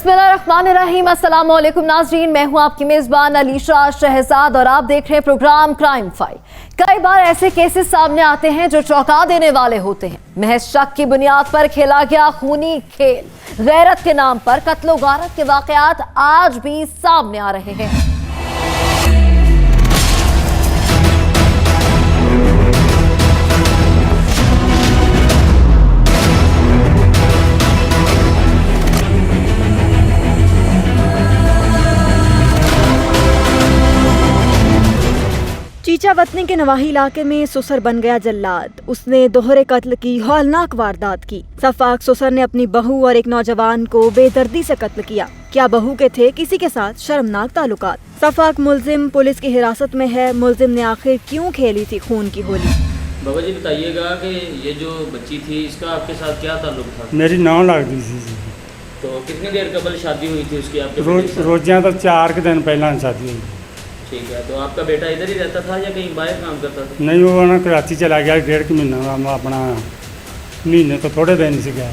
बिस्मिल्लाहिर्रहमानिर्रहीम। अस्सलाम वालेकुम नाज़रीन, मैं हूं आपकी मेज़बान अलीशा शहजाद और आप देख रहे हैं प्रोग्राम क्राइम फाइल। कई बार ऐसे केसेस सामने आते हैं जो चौंका देने वाले होते हैं। महज शक की बुनियाद पर खेला गया खूनी खेल, गैरत के नाम पर कत्लो गारत के वाक़यात आज भी सामने आ रहे हैं। चीचा वतनी के नवाही इलाके में सुसर बन गया जल्लाद। उसने दोहरे कत्ल की हौलनाक वारदात की। सफाक सुसर ने अपनी बहू और एक नौजवान को बेदर्दी से कत्ल किया। क्या बहू के थे किसी के साथ शर्मनाक ताल्लुकात? सफाक मुलजिम पुलिस की हिरासत में है। मुलजिम ने आखिर क्यों खेली थी खून की होली? बाबा जी बताइएगा कि ये जो बच्ची थी इसका आपके साथ क्या ताल्लुक था? मेरी नौ लगती थी। तो कितनी देर कबल शादी हुई थी उसकी आपके? रोज़ियाँ तो 4 दिन पहला शादी हुई। ठीक है, तो आपका बेटा इधर ही रहता था या कहीं बाहर काम करता था? नहीं, वो ना कराची चला गया 1.5 महीना, अपना महीने तो थोड़े दिन से गया।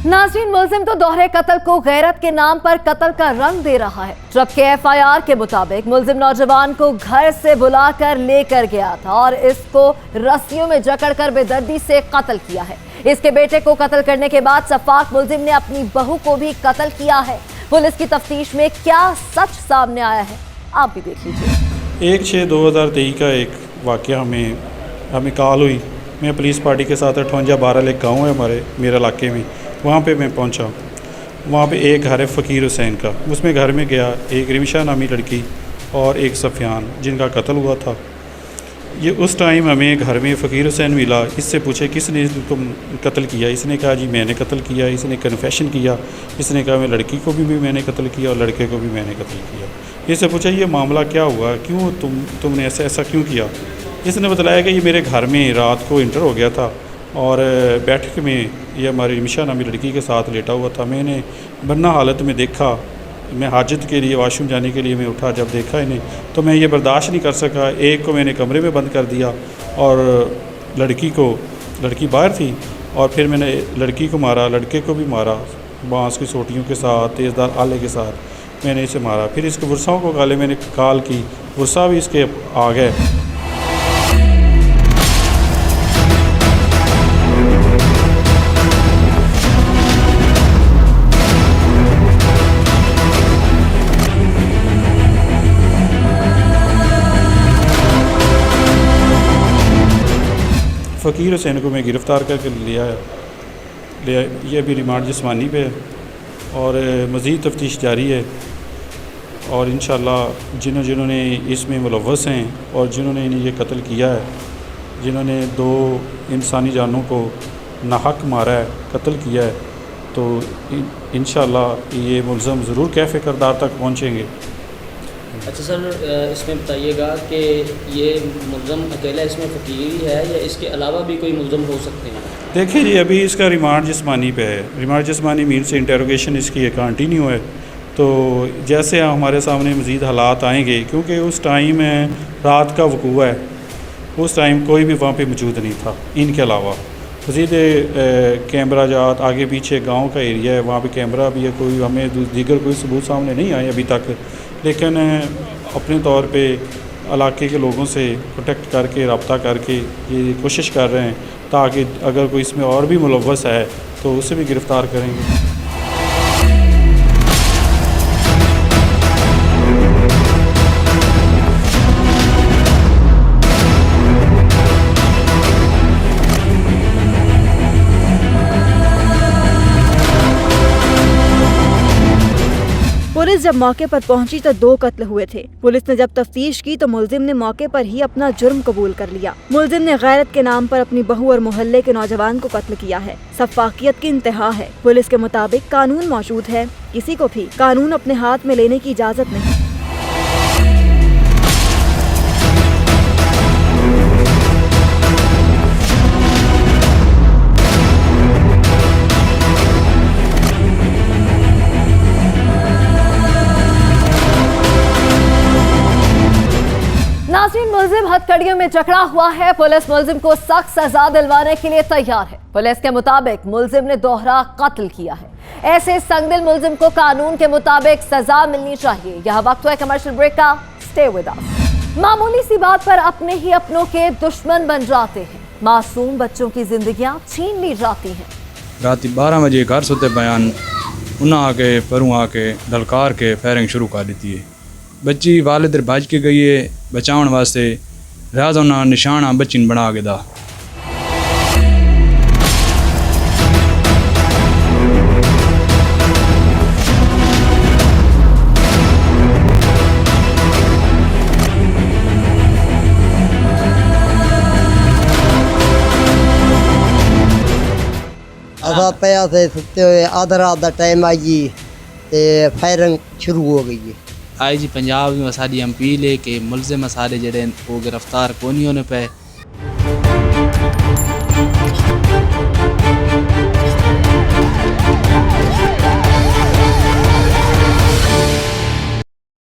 नाज़रीन, मुलजिम तो दोहरे कत्ल को गैरत के नाम पर कत्ल का रंग दे रहा है। जबकि एफआईआर के मुताबिक मुलजिम नौजवान को घर से बुलाकर लेकर गया था और इसको रस्सियों में जकड़कर बेदर्दी से कत्ल किया है। इसके बेटे को कत्ल करने के बाद सफाक मुलजिम ने अपनी बहू को भी कत्ल किया है। पुलिस की तफ्तीश में क्या सच सामने आया है, आप भी देख लीजिए। 1/6/2023 का एक वाक़या हमें कॉल हुई। मैं पुलिस पार्टी के साथ 58-12 एक गाँव है मेरे इलाके में, वहाँ पे मैं पहुँचा। वहाँ पे एक घर है फ़कीर हुसैन का, उसमें घर में गया। एक रिमिशा नामी लड़की और एक सफ़ियान जिनका कत्ल हुआ था। ये उस टाइम हमें घर में फ़कीर हुसैन मिला। इससे पूछे किसने तुम कत्ल किया? इसने कहा जी मैंने कत्ल किया। इसने कन्फेशन किया। इसने कहा मैं लड़की को भी मैंने कत्ल किया और लड़के को भी मैंने कत्ल किया। इससे पूछा ये मामला क्या हुआ, क्यों तुमने ऐसा क्यों किया? इसने बताया कि ये मेरे घर में रात को इंटर हो गया था और बैठक में ये हमारी रिमिशा नामी लड़की के साथ लेटा हुआ था। मैंने बन्ना हालत में देखा। मैं हाजत के लिए वाशरूम जाने के लिए मैं उठा, जब देखा इन्हें तो मैं ये बर्दाश्त नहीं कर सका। एक को मैंने कमरे में बंद कर दिया और लड़की बाहर थी और फिर मैंने लड़की को मारा, लड़के को भी मारा। बांस की सोटियों के साथ, तेज़दार आले के साथ मैंने इसे मारा। फिर इसके वर्षाओं को गाले मैंने कॉल की, वर्षा भी इसके आ गए। फ़कीर हुसैन को मैं गिरफ़्तार करके लिया ये अभी रिमांड जिस्मानी पे है और मज़ीद तफ्तीश जारी है। और इंशाअल्लाह जिन्होंने इसमें मुलव्वस हैं और जिन्होंने ये कत्ल किया है, जिन्होंने 2 इंसानी जानों को नाहक मारा है, कत्ल किया है, तो इंशाअल्लाह ये मुल्ज़म ज़रूर कैफ़े किरदार तक पहुँचेंगे। अच्छा सर, इसमें बताइएगा कि ये मुल्ज़म अकेला इसमें फ़कीर ही है या इसके अलावा भी कोई मुल्ज़म हो सकते हैं? देखिए जी, अभी इसका रिमांड जिस्मानी पे है। रिमांड जिस्मानी मीन से इंटरोगेशन इसकी कंटिन्यू है। तो जैसे हमारे सामने मज़ीद हालात आएंगे, क्योंकि उस टाइम रात का वक़ूआ है, उस टाइम कोई भी वहाँ पे मौजूद नहीं था इनके अलावा। मज़ीद कैमरा जात आगे पीछे गांव का एरिया है, वहाँ पे कैमरा भी है। कोई हमें दीगर कोई सबूत सामने नहीं आए अभी तक, लेकिन अपने तौर पे इलाके के लोगों से कॉन्टेक्ट करके रब्ता करके ये कोशिश कर रहे हैं ताकि अगर कोई इसमें और भी मुलव्वस है तो उसे भी गिरफ़्तार करेंगे। पुलिस जब मौके पर पहुंची तो 2 कत्ल हुए थे। पुलिस ने जब तफ्तीश की तो मुलजिम ने मौके पर ही अपना जुर्म कबूल कर लिया। मुलजिम ने गैरत के नाम पर अपनी बहू और मोहल्ले के नौजवान को कत्ल किया है। सफाकियत की इंतहा है। पुलिस के मुताबिक कानून मौजूद है, किसी को भी कानून अपने हाथ में लेने की इजाजत नहीं। नाज़रीन, मुलजिम हथकड़ियों में जकड़ा हुआ है। पुलिस मुलजिम को सख्त सजा दिलवाने के लिए तैयार है। पुलिस के मुताबिक मुलजिम ने दोहरा कत्ल किया है। ऐसे संगदिल मुलजिम को कानून के मुताबिक सजा मिलनी चाहिए। यह वक्त है कमर्शियल ब्रेक का। Stay with us. मामूली सी बात पर अपने ही अपनों के दुश्मन बन जाते हैं। मासूम बच्चों की जिंदगियां छीन ली जाती हैं। रात 12 बजे घर सोते बयान उन्हें आके परों आके ढलकार के फायरिंग शुरू कर दी है। बच्ची वालिद भज के गई है बचाने वास्ते, लिहाजा उन्हें निशाना बच्ची ने बना के दा। असा पिया से सुते हुए आधा रात का टाइम आई तो फायरिंग शुरू हो गई है। आई जी पंजाब में साड़ी अपील है कि मुलजिम सारे जड़े वो गिरफ्तार कोनी होने पे